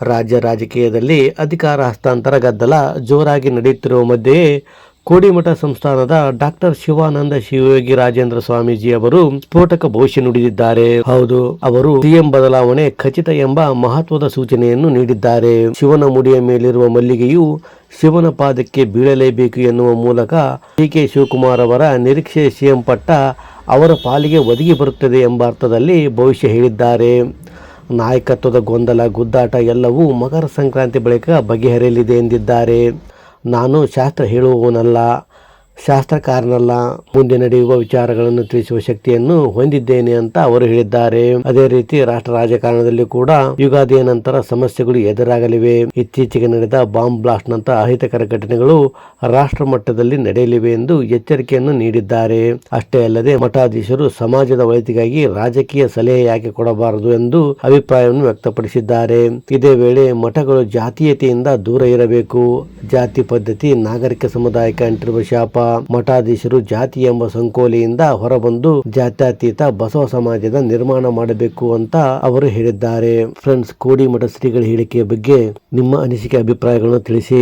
ರಾಜ್ಯ ರಾಜಕೀಯದಲ್ಲಿ ಅಧಿಕಾರ ಹಸ್ತಾಂತರ ಗದ್ದಲ ಜೋರಾಗಿ ನಡೆಯುತ್ತಿರುವ ಮಧ್ಯೆಯೇ ಕೋಡಿಮಠ ಸಂಸ್ಥಾನದ ಡಾಕ್ಟರ್ ಶಿವಾನಂದ ಶಿವಯೋಗಿ ರಾಜೇಂದ್ರ ಸ್ವಾಮೀಜಿ ಅವರು ಸ್ಫೋಟಕ ಭವಿಷ್ಯ ನುಡಿದಿದ್ದಾರೆ. ಹೌದು, ಅವರು ಸಿಎಂ ಬದಲಾವಣೆ ಖಚಿತ ಎಂಬ ಮಹತ್ವದ ಸೂಚನೆಯನ್ನು ನೀಡಿದ್ದಾರೆ. ಶಿವನ ಮುಡಿಯ ಮೇಲಿರುವ ಮಲ್ಲಿಗೆಯು ಶಿವನ ಪಾದಕ್ಕೆ ಬೀಳಲೇಬೇಕು ಎನ್ನುವ ಮೂಲಕ ಡಿ.ಕೆ. ಶಿವಕುಮಾರ್ ಅವರ ನಿರೀಕ್ಷೆ ಸಿಎಂ ಪಟ್ಟ ಅವರ ಪಾಲಿಗೆ ಒದಗಿ ಬರುತ್ತದೆ ಎಂಬ ಅರ್ಥದಲ್ಲಿ ಭವಿಷ್ಯ ಹೇಳಿದ್ದಾರೆ. ನಾಯಕತ್ವದ ಗೊಂದಲ ಗುದ್ದಾಟ ಎಲ್ಲವೂ ಮಕರ ಸಂಕ್ರಾಂತಿ ಬಳಿಕ ಬಗೆಹರಿಯಲಿದೆ ಎಂದಿದ್ದಾರೆ. ನಾನು ಶಾಸ್ತ್ರ ಹೇಳುವವನಲ್ಲ, ಶಾಸ್ತ್ರಕಾರನಲ್ಲ, ಮುಂದೆ ನಡೆಯುವ ವಿಚಾರಗಳನ್ನು ತಿಳಿಸುವ ಶಕ್ತಿಯನ್ನು ಹೊಂದಿದ್ದೇನೆ ಅಂತ ಅವರು ಹೇಳಿದ್ದಾರೆ. ಅದೇ ರೀತಿ ರಾಷ್ಟ್ರ ರಾಜಕಾರಣದಲ್ಲಿ ಕೂಡ ಯುಗಾದಿಯ ನಂತರ ಸಮಸ್ಯೆಗಳು ಎದುರಾಗಲಿವೆ. ಇತ್ತೀಚೆಗೆ ನಡೆದ ಬಾಂಬ್ ಬ್ಲಾಸ್ಟ್ ನಂತಹ ಅಹಿತಕರ ಘಟನೆಗಳು ರಾಷ್ಟ್ರ ಮಟ್ಟದಲ್ಲಿ ನಡೆಯಲಿವೆ ಎಂದು ಎಚ್ಚರಿಕೆಯನ್ನು ನೀಡಿದ್ದಾರೆ. ಅಷ್ಟೇ ಅಲ್ಲದೆ ಮಠಾಧೀಶರು ಸಮಾಜದ ಒಳಿತಿಗಾಗಿ ರಾಜಕೀಯ ಸಲಹೆ ಯಾಕೆ ಕೊಡಬಾರದು ಎಂದು ಅಭಿಪ್ರಾಯವನ್ನು ವ್ಯಕ್ತಪಡಿಸಿದ್ದಾರೆ. ಇದೇ ವೇಳೆ ಮಠಗಳು ಜಾತೀಯತೆಯಿಂದ ದೂರ ಇರಬೇಕು. ಜಾತಿ ಪದ್ಧತಿ ನಾಗರಿಕ ಸಮುದಾಯಕ್ಕೆ ಅಂಟಿರುವ ಶಾಪ. ಮಠಾಧೀಶರು ಜಾತಿ ಎಂಬ ಸಂಕೋಲೆಯಿಂದ ಹೊರಬಂದು ಜಾತ್ಯತೀತ ಬಸವ ಸಮಾಜದ ನಿರ್ಮಾಣ ಮಾಡಬೇಕು ಅಂತ ಅವರು ಹೇಳಿದ್ದಾರೆ. ಫ್ರೆಂಡ್ಸ್, ಕೋಡಿಮಠ ಶ್ರೀಗಳ ಹೇಳಿಕೆಯ ಬಗ್ಗೆ ನಿಮ್ಮ ಅನಿಸಿಕೆ ಅಭಿಪ್ರಾಯಗಳನ್ನು ತಿಳಿಸಿ.